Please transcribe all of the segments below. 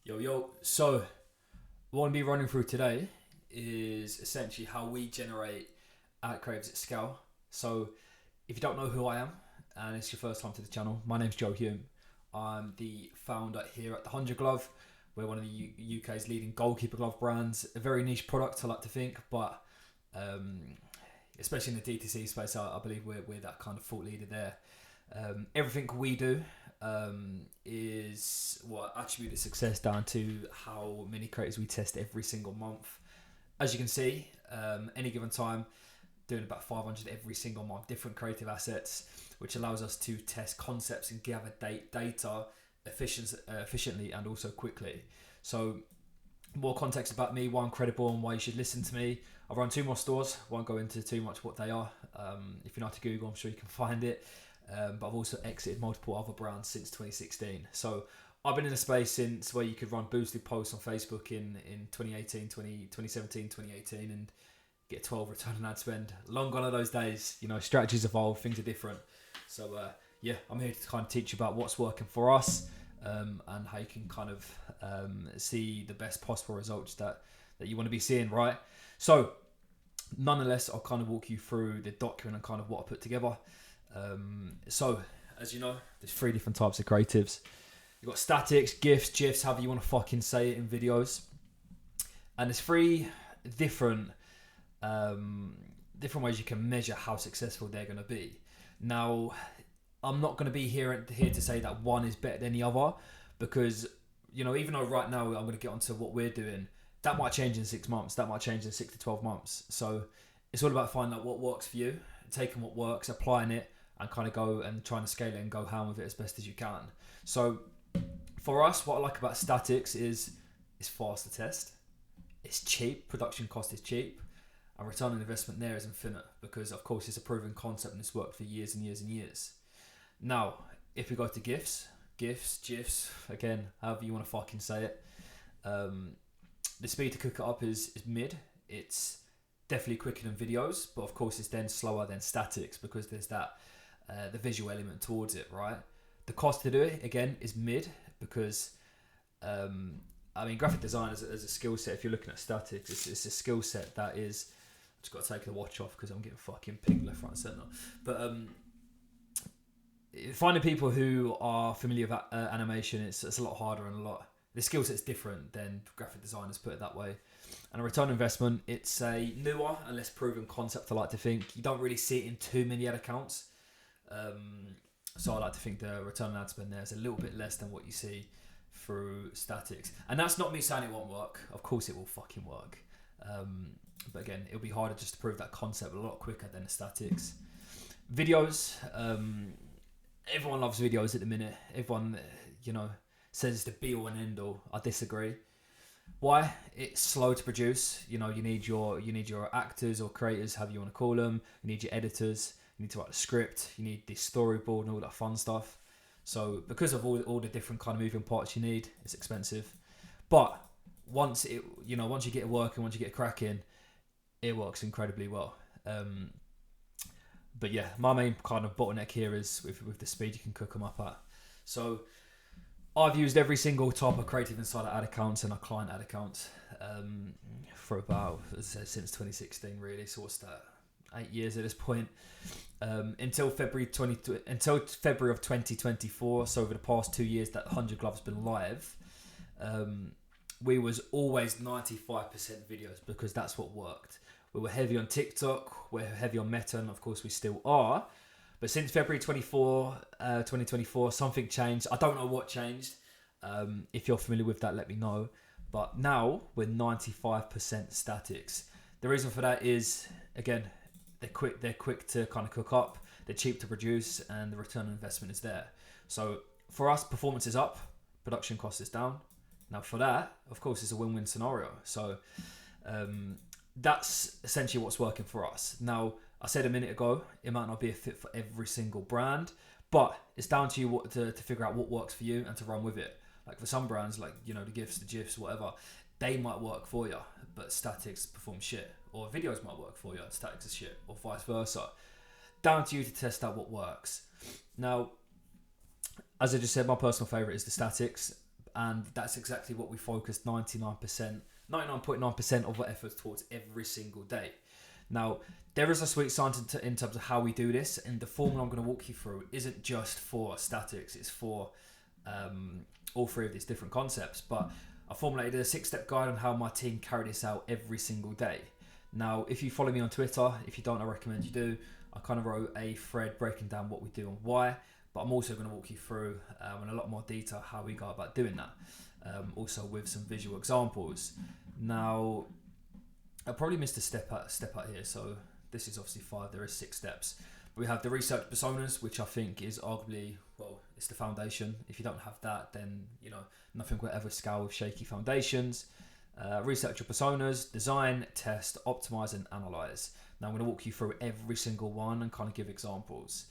Yo. So, what I'm going to be running through today is essentially how we generate ad creatives at scale. So, if you don't know who I am and it's your first time to the channel, my name's Joe Hume. I'm the founder here at The 100 Glove. We're one of the UK's leading goalkeeper glove brands. A very niche product, I like to think, but especially in the DTC space, I believe we're that kind of thought leader there. Everything we do is what I attribute the success down to how many creators we test every single month. As you can see, any given time, doing about 500 every single month, different creative assets, which allows us to test concepts and gather data efficiently and also quickly. So more context about me, why I'm credible and why you should listen to me. I run 2 more stores, won't go into too much what they are. If you're not to Google, I'm sure you can find it. But I've also exited multiple other brands since 2016. So I've been in a space since where you could run boosted posts on Facebook in 2017, 2018 and get 12 return on ad spend. Long gone are those days. You know, strategies evolve, things are different. So I'm here to kind of teach you about what's working for us and how you can kind of see the best possible results that you want to be seeing, right? So nonetheless, I'll kind of walk you through the document and kind of what I put together. So as you know, there's 3 different types of creatives. You've got statics, GIFs, however you want to fucking say it in videos. And there's 3 different ways you can measure how successful they're going to be. Now, I'm not going to be here to say that one is better than the other, because, you know, even though right now I'm going to get onto what we're doing, that might change in 6 months, that might change in 6 to 12 months. So it's all about finding out what works for you, taking what works, applying it, and kind of go and trying to scale it and go ham with it as best as you can. So for us, what I like about statics is it's fast to test, it's cheap, production cost is cheap, and return on investment there is infinite, because of course it's a proven concept and it's worked for years and years and years. Now, if we go to GIFs, again, however you want to fucking say it, the speed to cook it up is mid. It's definitely quicker than videos, but of course it's then slower than statics because there's that the visual element towards it, right? The cost to do it, again, is mid because graphic design as a skill set, if you're looking at statics, it's a skill set that is, I've just got to take the watch off because I'm getting fucking pinged left, right and centre. But finding people who are familiar with animation, it's a lot harder and the skill set's different than graphic designers, put it that way. And a return on investment, it's a newer and less proven concept, I like to think. You don't really see it in too many ad accounts. So I like to think the return on ad spend there is a little bit less than what you see through statics. And that's not me saying it won't work. Of course it will fucking work. But again, it'll be harder just to prove that concept a lot quicker than the statics. Videos, everyone loves videos at the minute. Everyone, says it's the be all and end all. I disagree. Why? It's slow to produce. You know, you need your actors or creators, however you want to call them. You need your editors. You need to write the script. You need the storyboard and all that fun stuff. So because of all the different kind of moving parts you need, it's expensive. But once you get it working, once you get it cracking, it works incredibly well. But yeah, my main kind of bottleneck here is with the speed you can cook them up at. So I've used every single type of creative inside our ad accounts and our client ad accounts for about, as I said, since 2016 really. So what's that? 8 years at this point. Until February of 2024. So over the past 2 years that 100 Glove's been live, we was always 95% videos because that's what worked. We were heavy on TikTok, we're heavy on Meta, and of course we still are. But since February 2024, something changed. I don't know what changed. If you're familiar with that, let me know. But now we're 95% statics. The reason for that is, again, they're quick to kind of cook up, they're cheap to produce, and the return on investment is there. So for us, performance is up, production cost is down. Now for that, of course, it's a win-win scenario. So that's essentially what's working for us. Now, I said a minute ago, it might not be a fit for every single brand, but it's down to you to figure out what works for you and to run with it. Like for some brands, like, the GIFs, the GIFs, whatever, they might work for you, but statics perform shit. Or videos might work for you and statics is shit, or vice versa. Down to you to test out what works. Now, as I just said, my personal favourite is the statics. And that's exactly what we focused 99.9% of our efforts towards every single day. Now, there is a sweet science in terms of how we do this, and the formula I'm going to walk you through isn't just for statics, it's for all three of these different concepts. But I formulated a 6-step guide on how my team carry this out every single day. Now, if you follow me on Twitter, if you don't, I recommend you do. I kind of wrote a thread breaking down what we do and why, but I'm also going to walk you through in a lot more detail how we go about doing that, also with some visual examples. Now, I probably missed a step out here, so this is obviously 5, there is 6 steps. But we have the research personas, which I think is arguably, well, it's the foundation. If you don't have that, then, you know, nothing will ever scale with shaky foundations. Research your personas, design, test, optimize, and analyze. Now I'm going to walk you through every single one and kind of give examples.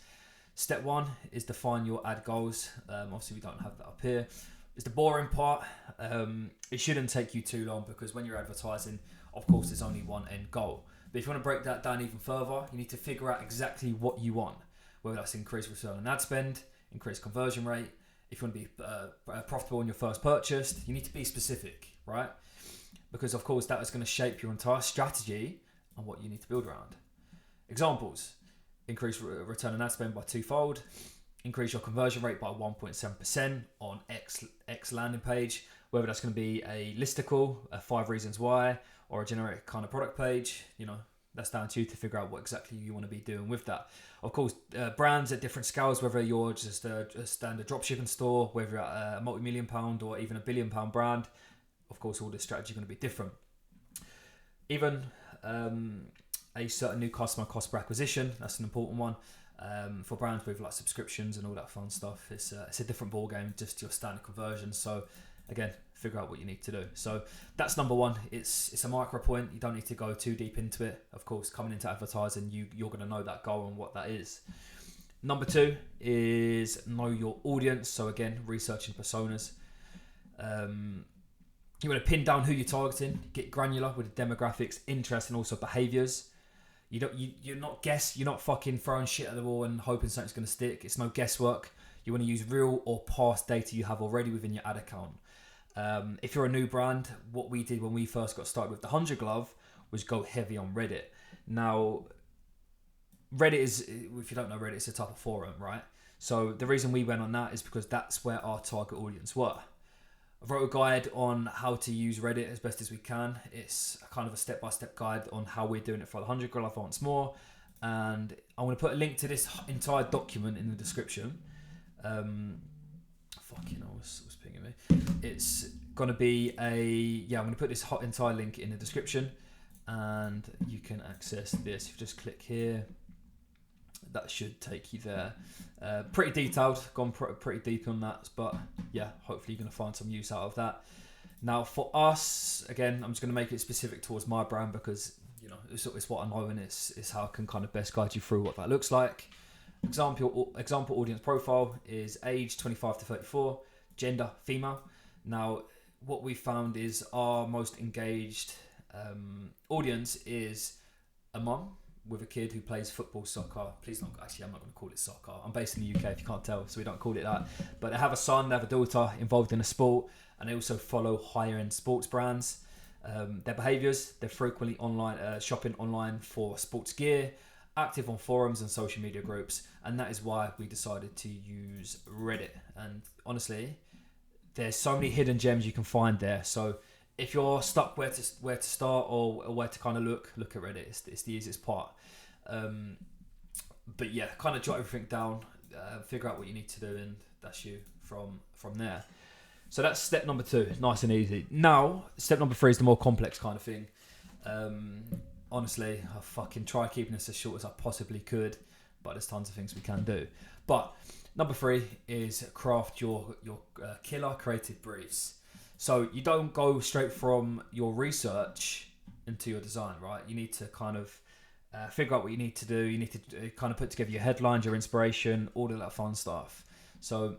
Step 1 is define your ad goals. Obviously we don't have that up here. It's the boring part. It shouldn't take you too long, because when you're advertising, of course, there's only one end goal. But if you want to break that down even further, you need to figure out exactly what you want, whether that's increase return on ad spend, increase conversion rate. If you want to be profitable in your first purchase, you need to be specific, right? Because of course that is going to shape your entire strategy and what you need to build around. Examples: increase return on ad spend by 2-fold, increase your conversion rate by 1.7% on X landing page, whether that's going to be a listicle, a 5 reasons why, or a generic kind of product page. You know, that's down to you to figure out what exactly you want to be doing with that. Of course, brands at different scales, whether you're just a standard dropshipping store, whether you're a multi-million pound or even a billion pound brand, of course, all the strategy is going to be different. Even a certain new customer cost per acquisition, that's an important one. For brands with like subscriptions and all that fun stuff, it's a different ball game, just your standard conversion. So again, figure out what you need to do. So that's number 1. It's a micro point. You don't need to go too deep into it. Of course, coming into advertising, you're going to know that goal and what that is. Number 2 is know your audience. So again, researching personas. You want to pin down who you're targeting, get granular with the demographics, interests, and also behaviors. You're not fucking throwing shit at the wall and hoping something's going to stick. It's no guesswork. You want to use real or past data you have already within your ad account. If you're a new brand, what we did when we first got started with the 100 Glove was go heavy on Reddit. Now, Reddit is, if you don't know Reddit, it's a type of forum, right? So the reason we went on that is because that's where our target audience were. I wrote a guide on how to use Reddit as best as we can. It's kind of a step-by-step guide on how we're doing it for the 100 Glove once more. And I'm going to put a link to this entire document in the description. Fucking hell, what's pinging me? It's going to be I'm going to put this entire link in the description, and you can access this. If you just click here, that should take you there. Pretty detailed, gone pretty deep on that, but yeah, hopefully you're going to find some use out of that. Now for us, again, I'm just going to make it specific towards my brand, because you know it's what I know, and it's how I can kind of best guide you through what that looks like. Example audience profile is age 25 to 34, gender female. Now what we found is our most engaged audience is a mum with a kid who plays football, soccer. Please don't, actually I'm not going to call it soccer. I'm based in the UK, if you can't tell, so we don't call it that. But they have a son, they have a daughter involved in a sport, and they also follow higher end sports brands. Their behaviours, they're frequently online, shopping online for sports gear, active on forums and social media groups, and that is why we decided to use Reddit. And honestly, there's so many hidden gems you can find there. So if you're stuck where to start or where to kind of look at Reddit. It's the easiest part. But yeah, kind of jot everything down, figure out what you need to do, and that's you from there. So that's step number 2, nice and easy. Now, step number 3 is the more complex kind of thing. Honestly, I fucking try keeping this as short as I possibly could, but there's tons of things we can do. But number 3 is craft your killer creative briefs. So you don't go straight from your research into your design, right? You need to kind of figure out what you need to do. You need to kind of put together your headlines, your inspiration, all of that fun stuff. So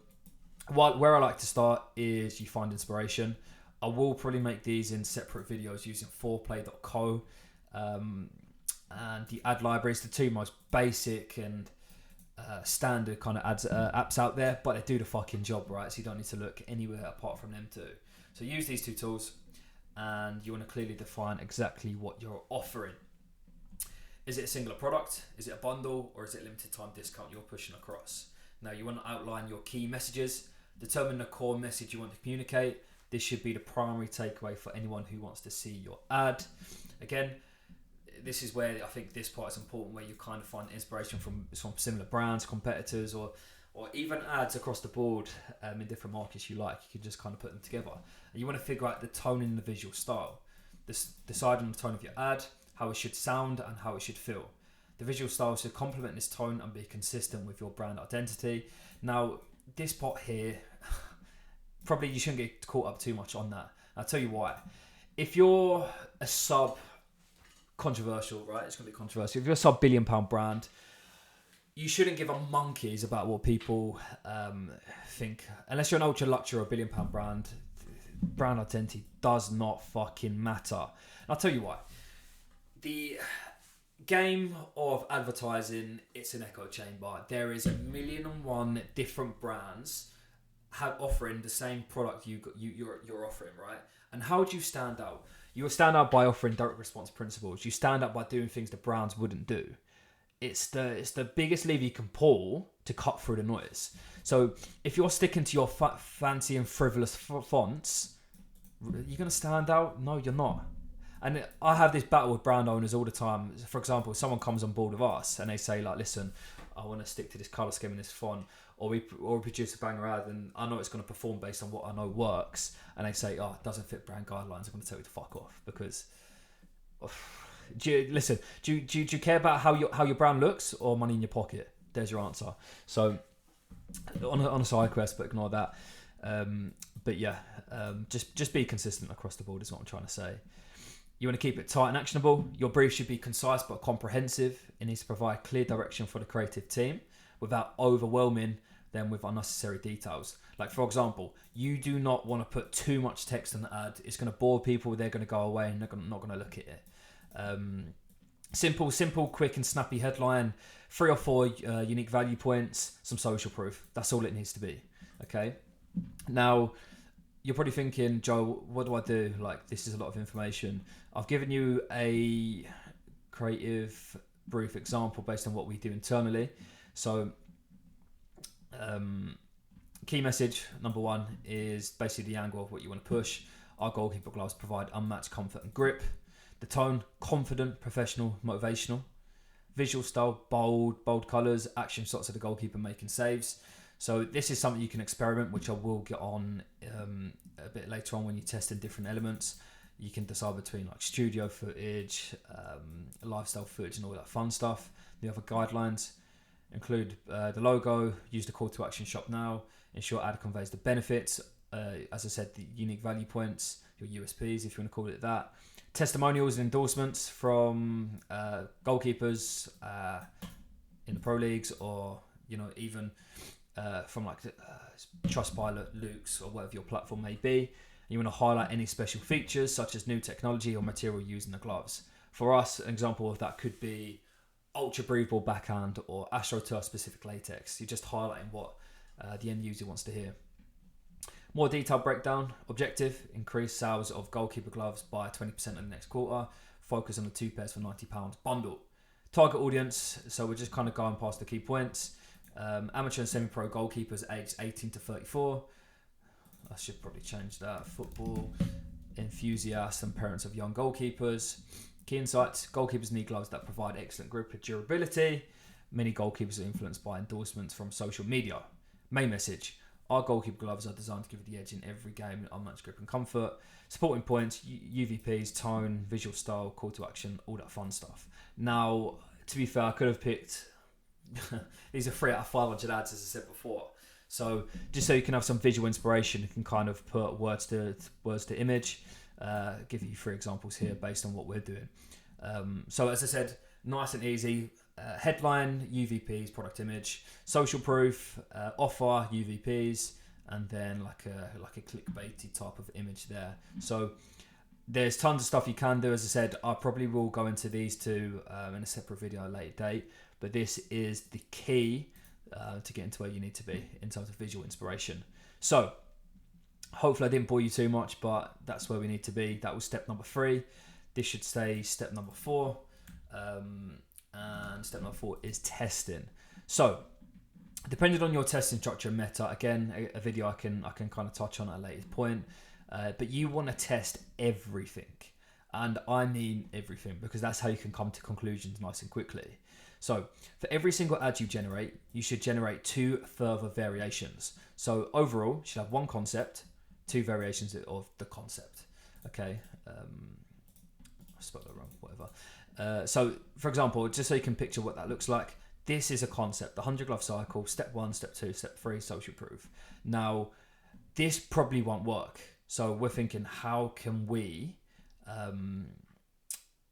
where I like to start is you find inspiration. I will probably make these in separate videos using foreplay.co and the ad library is the 2 most basic and standard kind of ads apps out there, but they do the fucking job, right? So you don't need to look anywhere apart from them too. So use these two tools, and you want to clearly define exactly what you're offering. Is it a singular product? Is it a bundle? Or is it a limited time discount you're pushing across? Now you want to outline your key messages, determine the core message you want to communicate. This should be the primary takeaway for anyone who wants to see your ad. Again, this is where I think this part is important, where you kind of find inspiration from similar brands, competitors, or even ads across the board in different markets you like. You can just kind of put them together. And you want to figure out the tone and the visual style. Decide on the tone of your ad, how it should sound, and how it should feel. The visual style should complement this tone and be consistent with your brand identity. Now, this part here, probably you shouldn't get caught up too much on that. I'll tell you why. If you're a controversial, right? It's going to be controversial. If you're a sub-billion pound brand, you shouldn't give a monkeys about what people think. Unless you're an ultra luxury or £1 billion brand, brand identity does not fucking matter. And I'll tell you why. The game of advertising, it's an echo chamber. There is 1,000,001 different brands offering the same product you're offering, right? And how do you stand out? You will stand out by offering direct response principles. You stand out by doing things the brands wouldn't do. It's the biggest lever you can pull to cut through the noise. So if you're sticking to your fancy and frivolous fonts, you're going to stand out? No, you're not. And I have this battle with brand owners all the time. For example, if someone comes on board with us and they say, like, listen, I want to stick to this colour scheme and this font, or we produce a banger ad and I know it's going to perform based on what I know works, and they say, oh, it doesn't fit brand guidelines, I'm going to tell you to fuck off. Because do you care about how your brand looks or money in your pocket? There's your answer. So on a side quest, but ignore that. Just be consistent across the board is what I'm trying to say. You want to keep it tight and actionable. Your brief should be concise but comprehensive. It needs to provide clear direction for the creative team without overwhelming them with unnecessary details. Like, for example, you do not want to put too much text in the ad. It's going to bore people. They're going to go away and they're not going to look at it. Simple, quick and snappy headline, 3 or 4 unique value points, some social proof. That's all it needs to be. Okay. Now, you're probably thinking, Joe, what do I do? Like, this is a lot of information. I've given you a creative brief example based on what we do internally. So, key message number 1 is basically the angle of what you want to push. Our goalkeeper gloves provide unmatched comfort and grip. The tone, confident, professional, motivational. Visual style, bold colours, action shots of the goalkeeper making saves. So this is something you can experiment, which I will get on a bit later on when you test in different elements. You can decide between like studio footage, lifestyle footage and all that fun stuff. The other guidelines include the logo, use the call to action shop now, ensure ad conveys the benefits, as I said, the unique value points, your USPs if you want to call it that. Testimonials and endorsements from goalkeepers in the pro leagues, or even from like Trustpilot, Luke's, or whatever your platform may be. You want to highlight any special features such as new technology or material used in the gloves. For us, an example of that could be ultra breathable backhand or AstroTurf specific latex. You're just highlighting what the end user wants to hear. More detailed breakdown. Objective: increase sales of goalkeeper gloves by 20% in the next quarter. Focus on the 2 pairs for £90 bundle. Target audience. So we're just kind of going past the key points. Amateur and semi-pro goalkeepers aged 18 to 34. I should probably change that. Football enthusiasts and parents of young goalkeepers. Key insights: goalkeepers need gloves that provide excellent grip and durability. Many goalkeepers are influenced by endorsements from social media. Main message: our goalkeeper gloves are designed to give you the edge in every game, unmatched grip and comfort. Supporting points: UVPs, tone, visual style, call to action, all that fun stuff. Now, to be fair, I could have picked these are 3 out of 500 ads, as I said before. So just so you can have some visual inspiration, you can kind of put words to image. Give you 3 examples here based on what we're doing. So as I said, nice and easy. Headline, UVPs, product image, social proof, offer, UVPs, and then like a clickbaity type of image there. So there's tons of stuff you can do. As I said, I probably will go into these 2 in a separate video at a later date. But this is the key to get into where you need to be in terms of visual inspiration. So hopefully I didn't bore you too much, but that's where we need to be. That was step number 3. This should stay step number 4. And step number 4 is testing. So depending on your testing structure and meta, again, a video I can kind of touch on at a later point, but you want to test everything. And I mean everything, because that's how you can come to conclusions nice and quickly. So for every single ad you generate, you should generate 2 further variations. So overall, you should have 1 concept, 2 variations of the concept. Okay, I spelled that wrong, whatever. So for example, just so you can picture what that looks like, this is a concept, the 100 glove cycle, step 1, step 2, step 3, social proof. Now, this probably won't work. So we're thinking, how can we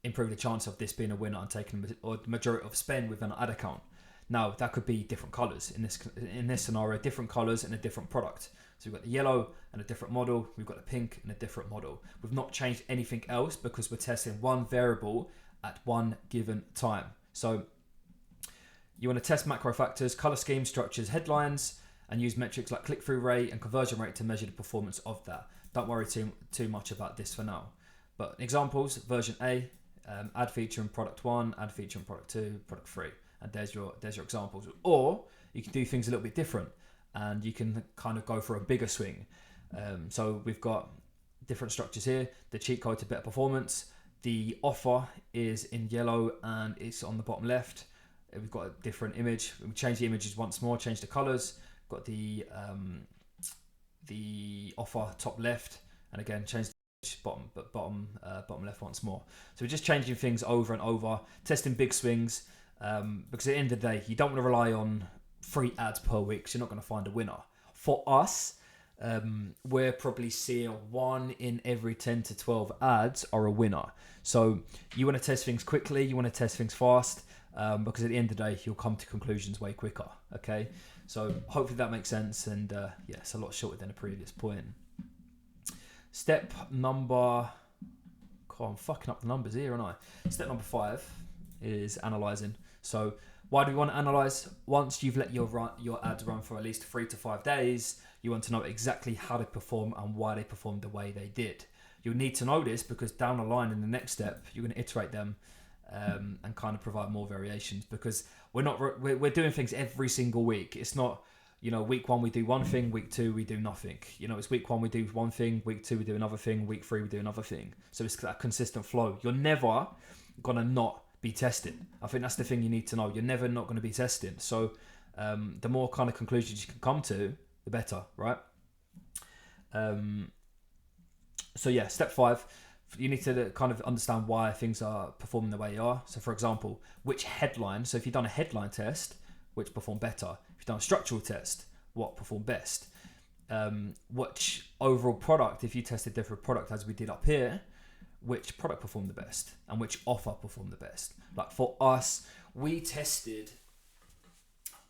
improve the chance of this being a winner and taking the majority of spend with an ad account? Now, that could be different colors in this scenario, different colors and a different product. So we've got the yellow and a different model. We've got the pink and a different model. We've not changed anything else because we're testing 1 variable at one given time. So you want to test macro factors, color schemes, structures, headlines, and use metrics like click-through rate and conversion rate to measure the performance of that. Don't worry too much about this for now. But examples, version A, ad feature in product 1, ad feature in product 2, product 3. And there's your examples. Or you can do things a little bit different and you can kind of go for a bigger swing. So we've got different structures here. The cheat code to better performance. The offer is in yellow and it's on the bottom left. We've got a different image. We change the images once more, change the colors. Got the offer top left, and again change the bottom left once more. So we're just changing things over and over, testing big swings, because at the end of the day, you don't want to rely on 3 ads per week, so you're not going to find a winner. For us, we're probably seeing 1 in every 10 to 12 ads are a winner. So you want to test things quickly, you want to test things fast, because at the end of the day, you'll come to conclusions way quicker. Okay, so hopefully that makes sense, and yeah, it's a lot shorter than a previous point. Step number, I'm fucking up the numbers here, aren't I? Step number 5 is analyzing. So why do we want to analyze? Once you've let your ads run for at least 3 to 5 days, you want to know exactly how they perform and why they performed the way they did. You'll need to know this because down the line in the next step, you're going to iterate them and kind of provide more variations, because we're doing things every single week. It's not, week 1 we do one thing, week 2 we do nothing. It's week 1 we do one thing, week 2 we do another thing, week 3 we do another thing. So it's that consistent flow. You're never gonna not be testing. I think that's the thing you need to know. You're never not going to be testing. So the more kind of conclusions you can come to, the better, right? So yeah, step 5. You need to kind of understand why things are performing the way they are. So for example, which headline, so if you've done a headline test, which performed better? If you've done a structural test, what performed best? Which overall product, if you tested different product as we did up here, which product performed the best? And which offer performed the best? Like for us, we tested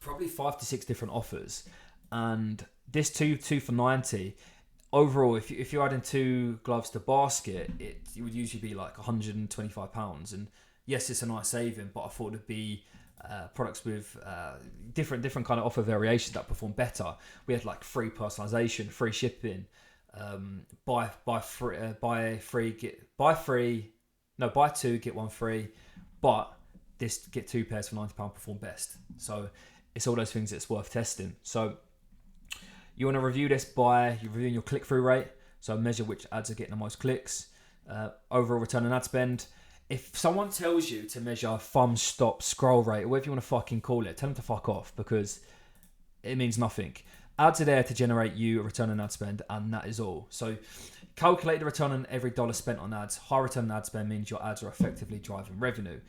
probably 5 to 6 different offers. And this 2 for 90, overall, if you're adding 2 gloves to basket, it would usually be like £125. And yes, it's a nice saving, but I thought it'd be products with different kind of offer variations that perform better. We had like free personalization, free shipping, buy 2 get 1 free, but this get 2 pairs for £90 perform best. So it's all those things that's worth testing. So you want to review this by reviewing your click-through rate. So measure which ads are getting the most clicks. Overall return on ad spend. If someone tells you to measure thumb stop scroll rate, or whatever you want to fucking call it, tell them to fuck off, because it means nothing. Ads are there to generate you a return on ad spend, and that is all. So calculate the return on every dollar spent on ads. High return on ad spend means your ads are effectively driving revenue.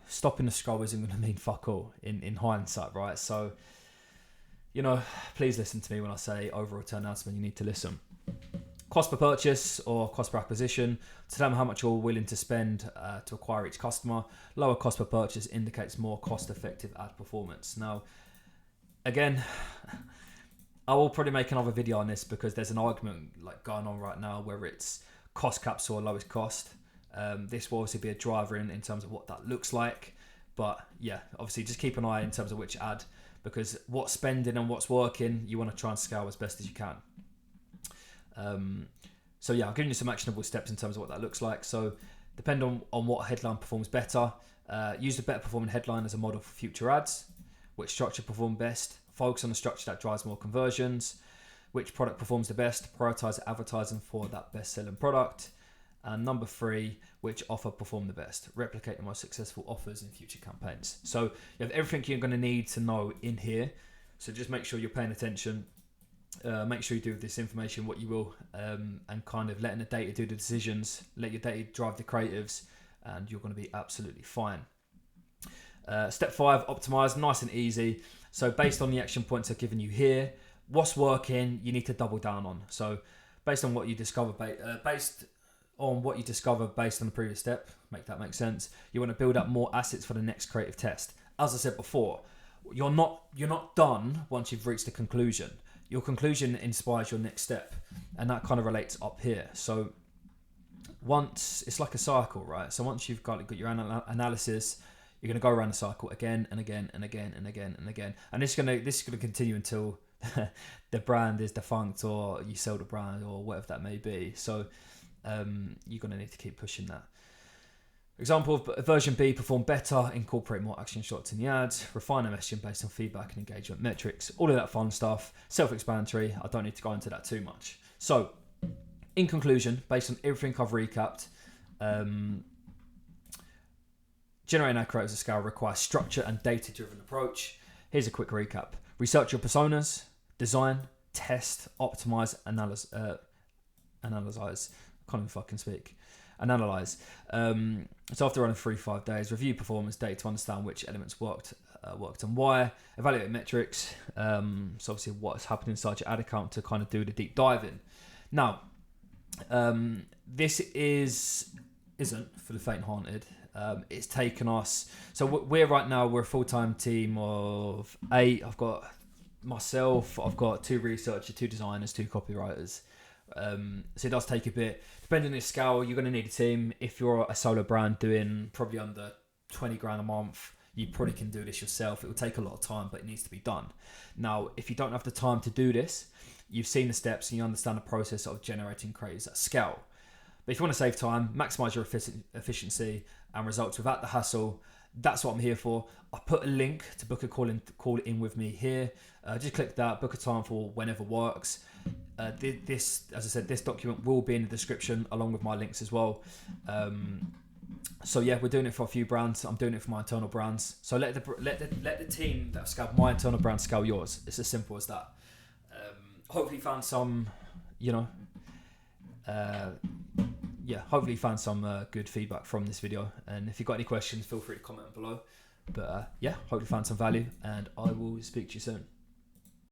Stopping the scroll isn't going to mean fuck all in hindsight, right? So, please listen to me when I say overall return on ad spend. You need to listen. Cost per purchase or cost per acquisition, to tell them how much you're willing to spend to acquire each customer. Lower cost per purchase indicates more cost-effective ad performance. Now, again, I will probably make another video on this because there's an argument like going on right now where it's cost caps or lowest cost. This will obviously be a driver in terms of what that looks like. But yeah, obviously just keep an eye in terms of which ad because what's spending and what's working, you want to try and scale as best as you can. So yeah, I'll give you some actionable steps in terms of what that looks like. So depend on what headline performs better. Use the better performing headline as a model for future ads. Which structure perform best? Focus on the structure that drives more conversions. Which product performs the best? Prioritize advertising for that best selling product. And number 3, which offer performed the best? Replicate the most successful offers in future campaigns. So you have everything you're going to need to know in here. So just make sure you're paying attention. Make sure you do with this information what you will, and kind of letting the data do the decisions. Let your data drive the creatives, and you're going to be absolutely fine. Step 5, optimize. Nice and easy. So based on the action points I've given you here, what's working, you need to double down on. So based on what you discover, based on the previous step, make that make sense. You want to build up more assets for the next creative test. As I said before, you're not done once you've reached a conclusion. Your conclusion inspires your next step, and that kind of relates up here. So once it's like a cycle, right? So once you've got your analysis, you're going to go around the cycle again and again and again and again and again, and this is going to continue until the brand is defunct or you sell the brand or whatever that may be. So you're going to need to keep pushing that. Example of version B, perform better, incorporate more action shots in the ads, refine the messaging based on feedback and engagement metrics, all of that fun stuff, self-explanatory. I don't need to go into that too much. So in conclusion, based on everything I've recapped, generating ad creatives at scale requires structure and data-driven approach. Here's a quick recap. Research your personas, design, test, optimize, analyze. Can't even fucking speak. And analyze. So after running 3-5 days, review performance data to understand which elements worked and why. Evaluate metrics. So obviously what's happening inside your ad account to kind of do the deep diving. Now, this isn't for the faint-hearted. It's taken us. So we're a full-time team of 8. I've got myself. I've got 2 researchers, 2 designers, 2 copywriters. So it does take a bit. Depending on your scale, you're going to need a team. If you're a solo brand doing probably under 20 grand a month, you probably can do this yourself. It will take a lot of time, but it needs to be done. Now, if you don't have the time to do this, you've seen the steps and you understand the process of generating creatives at scale. But if you want to save time, maximize your efficiency and results without the hassle, that's what I'm here for. I put a link to book a call in with me here. Just click that, book a time for whenever works. This, as I said, this document will be in the description along with my links as well. So yeah, we're doing it for a few brands. I'm doing it for my internal brands. So let the team that scaled my internal brand scale yours. It's as simple as that. Hopefully you found some, hopefully you found some good feedback from this video. And if you've got any questions, feel free to comment below. But hopefully you found some value, and I will speak to you soon.